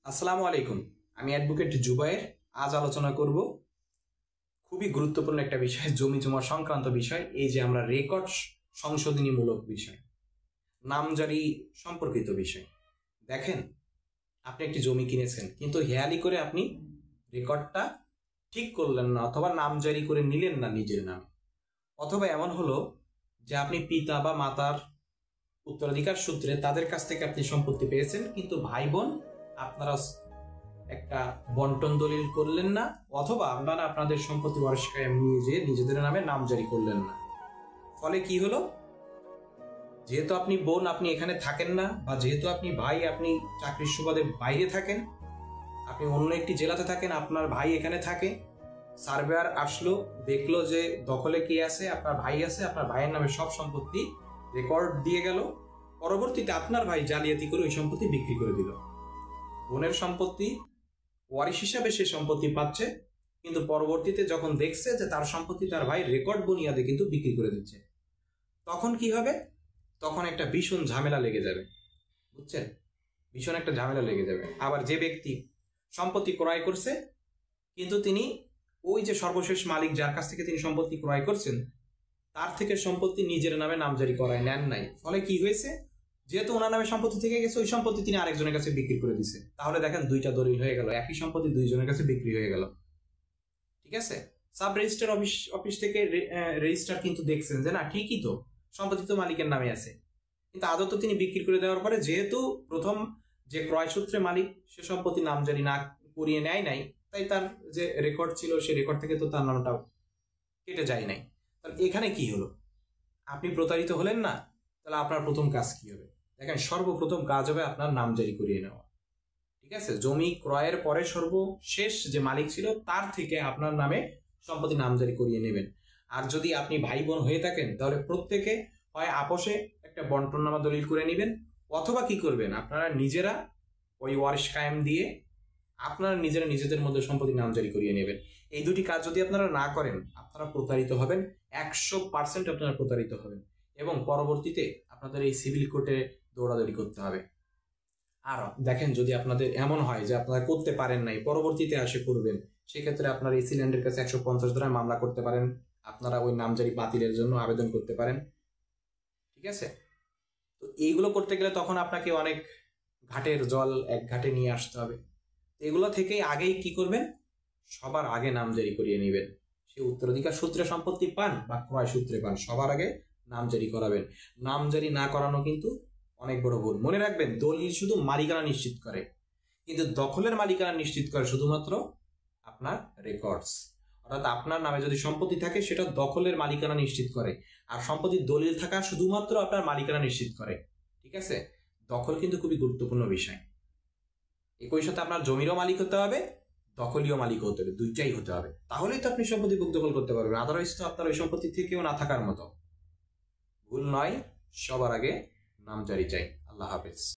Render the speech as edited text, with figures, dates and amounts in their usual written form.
আসসালামু আলাইকুম। আমি অ্যাডভোকেট জুবায়ের। আজ আলোচনা করব খুবই গুরুত্বপূর্ণ একটা বিষয়, জমি জমা সংক্রান্ত বিষয়। এই যে আমরা রেকর্ড সংশোধনীমূলক বিষয়, নামজারি সম্পর্কিত বিষয়। দেখেন, আপনি একটি জমি কিনেছেন, কিন্তু হেয়ালি করে আপনি রেকর্ডটা ঠিক করলেন না, অথবা নামজারি করে নিলেন না নিজের নামে। অথবা এমন হলো যে আপনি পিতা বা মাতার উত্তরাধিকার সূত্রে তাদের কাছ থেকে আপনি সম্পত্তি পেয়েছেন, কিন্তু ভাই বোন আপনারা একটা বন্টন দলিল করলেন না, অথবা আপনারা আপনাদের সম্পত্তি ওয়ারিশ কায়েম নিয়ে যেয়ে নিজেদের নামে নামজারি করলেন না। ফলে কি হলো, যেহেতু আপনি বোন আপনি এখানে থাকেন না, বা যেহেতু আপনি ভাই আপনি চাকরির সুবাদে বাইরে থাকেন, আপনি অন্য একটি জেলাতে থাকেন, আপনার ভাই এখানে থাকে, সার্ভেয়ার আসলো, দেখলো যে দখলে কে আছে, আপনার ভাই আছে, আপনার ভাইয়ের নামে সব সম্পত্তি রেকর্ড দিয়ে গেল। পরবর্তীতে আপনার ভাই জালিয়াতি করে ওই সম্পত্তি বিক্রি করে দিল। বোনের সম্পত্তি ওয়ারিশ হিসাবে সে সম্পত্তি পাচ্ছে, কিন্তু পরবর্তীতে যখন দেখছে যে তার সম্পত্তি তার ভাই রেকর্ড বুনিয়াদে কিন্তু বিক্রি করে দিচ্ছে, তখন কি হবে? তখন একটা ভীষণ ঝামেলা লেগে যাবে, বুঝছেন? ভীষণ একটা ঝামেলা লেগে যাবে। আবার যে ব্যক্তি সম্পত্তি ক্রয় করছে, কিন্তু তিনি ওই যে সর্বশেষ মালিক যার কাছ থেকে তিনি সম্পত্তি ক্রয় করছেন, তার থেকে সম্পত্তি নিজের নামে নামজারি করায় নেন নাই। ফলে কি হয়েছে, যেহেতু ওনার নামে সম্পত্তি থেকে গেছে, ওই সম্পত্তি তিনি আরেকজনের কাছে বিক্রি করে দিছে। তাহলে দেখেন, দুইটা দলিল হয়ে গেল, একই সম্পত্তি দুইজনের কাছে বিক্রি হয়ে গেল। ঠিক আছে, সাব রেজিস্টার অফিস থেকে রেজিস্টার কিন্তু দেখছেন যে না, ঠিকই তো, সম্পত্তি তো মালিকের নামে আছে, কিন্তু আদৌ তো তিনি বিক্রি করে দেওয়ার পরে, যেহেতু প্রথম যে ক্রয় সূত্রে মালিক সে সম্পত্তি নামজারি না করিয়ে নেয় নাই, তাই তার যে রেকর্ড ছিল সেই রেকর্ড থেকে তো তার নামটাও কেটে যায় নাই। তাহলে এখানে কি হলো? আপনি প্রতারিত হলেন না? তাহলে আপনার প্রথম কাজ কি হবে? দেখেন, সর্বপ্রথম কাজ হবে আপনার নামজারি করিয়ে নেওয়া। ঠিক আছে, জমি ক্রয়ের পরে সর্বশেষ যে মালিক ছিল তার থেকে আপনার নামে সম্পত্তি নামজারি করিয়ে নেবেন। আর যদি আপনি ভাই বোন হয়ে থাকেন, তাহলে প্রত্যেকে হয় আপোষে একটা বন্টননামা দলিল করে নেবেন, অথবা কি করবেন, আপনারা নিজেরা ওই ওয়ারিশ কায়েম দিয়ে আপনারা নিজেরা নিজেদের মধ্যে সম্পত্তি নামজারি করিয়ে নেবেন। এই দুটি কাজ যদি আপনারা না করেন, আপনারা প্রতারিত হবেন, 100% আপনারা প্রতারিত হবেন, এবং পরবর্তীতে আপনাদের এই সিভিল কোর্টে দৌড়াদৌড়ি করতে হবে। আর দেখেন, যদি আপনাদের এমন হয় যে আপনারা করতে পারেন নাই, পরবর্তীতে আসে করবেন, সেক্ষেত্রে আপনারা এসি ল্যান্ডের কাছে 150 ধারায় মামলা করতে পারেন। আপনারা ওই নামজারি বাতিলের জন্য আবেদন করতে পারেন। ঠিক আছে, তো এইগুলো করতে গেলে তখন আপনাকে অনেক ঘাটের জল এক ঘাটে নিয়ে আসতে হবে। এগুলো থেকেই আগেই কি করবেন, সবার আগে নামজারি করিয়ে নেবেন। সে উত্তরাধিকার সূত্রে সম্পত্তি পান বা ক্রয় সূত্রে পান, সবার আগে নামজারি করাবেন। নামজারি না করানো কিন্তু অনেক বড় ভুল। মনে রাখবেন, দলিল শুধু মালিকানা নিশ্চিত করে, কিন্তু দখলের মালিকানা নিশ্চিত করে শুধুমাত্র আপনার রেকর্ডস। অর্থাৎ আপনার নামে যদি সম্পত্তি থাকে, সেটা দখলের মালিকানা নিশ্চিত করে, আর সম্পত্তির দলিল থাকা শুধুমাত্র আপনার মালিকানা নিশ্চিত করে। ঠিক আছে, দখল কিন্তু খুবই গুরুত্বপূর্ণ বিষয়। একই সাথে আপনার জমিরও মালিক হতে হবে, দখলীয় মালিক হতে হবে, দুইটাই হতে হবে। তাহলেই তো আপনি সম্পত্তি বুক দখল করতে পারবেন। আদারওয়াইজ তো আপনার ওই সম্পত্তি থেকেও না থাকার মতো। ভুল নয়, সবার আগে নামজারি চাই। আল্লাহ হাফেজ।